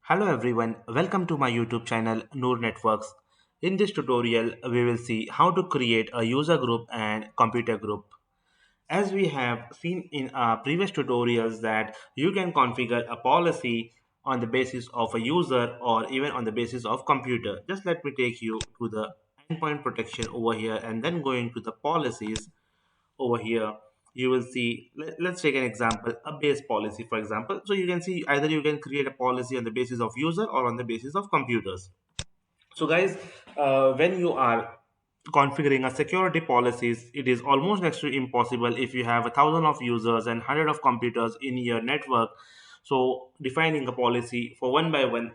Hello everyone, welcome to my YouTube channel Noor Networks. In this tutorial, we will see how to create a user group and computer group. As we have seen in our previous tutorials that you can configure a policy on the basis of a user or even on the basis of computer. Just let me take you to the endpoint protection over here and then going to the policies over here. You will see, let's take an example, a base policy for example. So you can see either you can create a policy on the basis of user or on the basis of computers. So guys, when you are configuring a security policies, it is almost next to impossible if you have 1,000 of users and 100 of computers in your network. So defining a policy for one by one,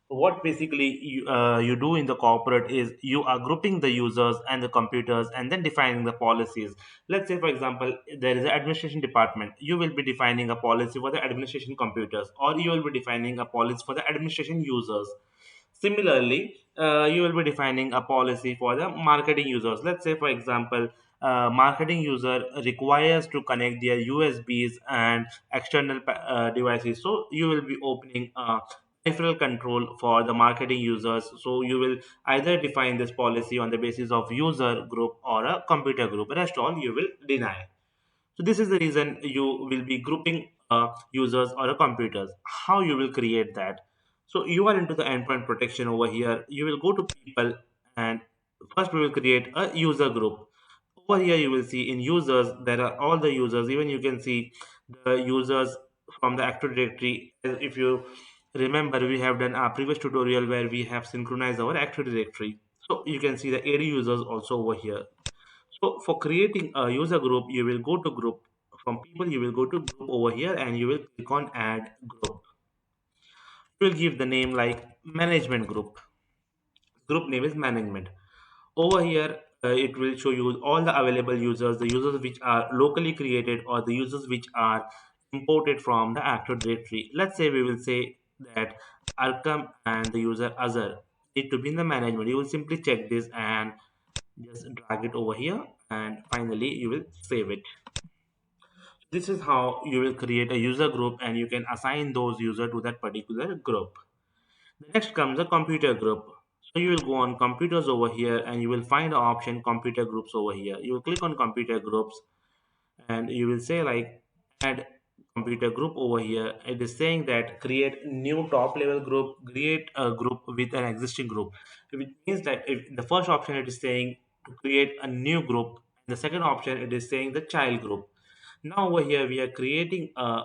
what basically you do in the corporate is you are grouping the users and the computers and then defining the policies. Let's say for example there is an administration department, you will be defining a policy for the administration computers, or you will be defining a policy for the administration users. Similarly, you will be defining a policy for the marketing users. Let's say, for example, marketing user requires to connect their USBs and external devices. So you will be opening a peripheral control for the marketing users. So you will either define this policy on the basis of user group or a computer group. Rest all you will deny. So this is the reason you will be grouping users or a computers. How you will create that? So you are into the endpoint protection over here. You will go to people and first we will create a user group. Over here you will see in users there are all the users. Even you can see the users from the Active Directory. If you remember, we have done a previous tutorial where we have synchronized our Active Directory. So you can see the AD users also over here. So for creating a user group, you will go to group. From people, you will go to group over here and you will click on add group. You will give the name like management group. Group name is management. Over here, it will show you all the available users, the users which are locally created or the users which are imported from the Active Directory. Let's say we will say that Arkham and the user Azar need to be in the management. You will simply check this and just drag it over here, and finally you will save it. This is how you will create a user group and you can assign those user to that particular group. The next comes a computer group. So you will go on computers over here and you will find the option computer groups over here. You will click on computer groups and you will say like add computer group over here. It is saying that create new top level group, create a group with an existing group. It means that if the first option it is saying to create a new group, the second option it is saying the child group. Now over here we are creating a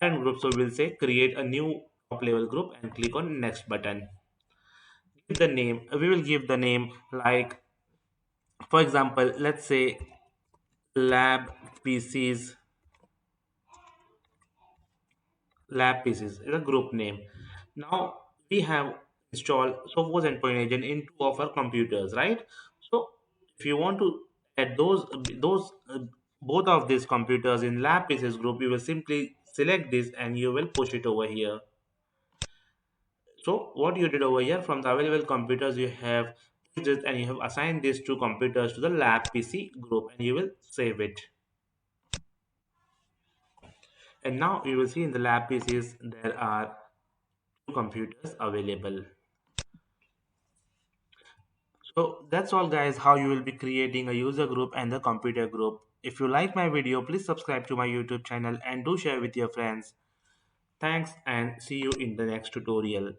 parent group, so we'll say create a new top level group and click on next button. Give the name. We will give the name like, for example, let's say lab PCs. Lab pieces is a group name. Now we have installed Sophos Endpoint agent in two of our computers, right? So if you want to add those both of these computers in lab pieces group, you will simply select this and you will push it over here. So what you did over here, from the available computers you have pushed it and you have assigned these two computers to the lab PC group and you will save it. And now you will see in the lab PCs there are two computers available. So that's all guys, how you will be creating a user group and the computer group. If you like my video, please subscribe to my YouTube channel and do share with your friends. Thanks and see you in the next tutorial.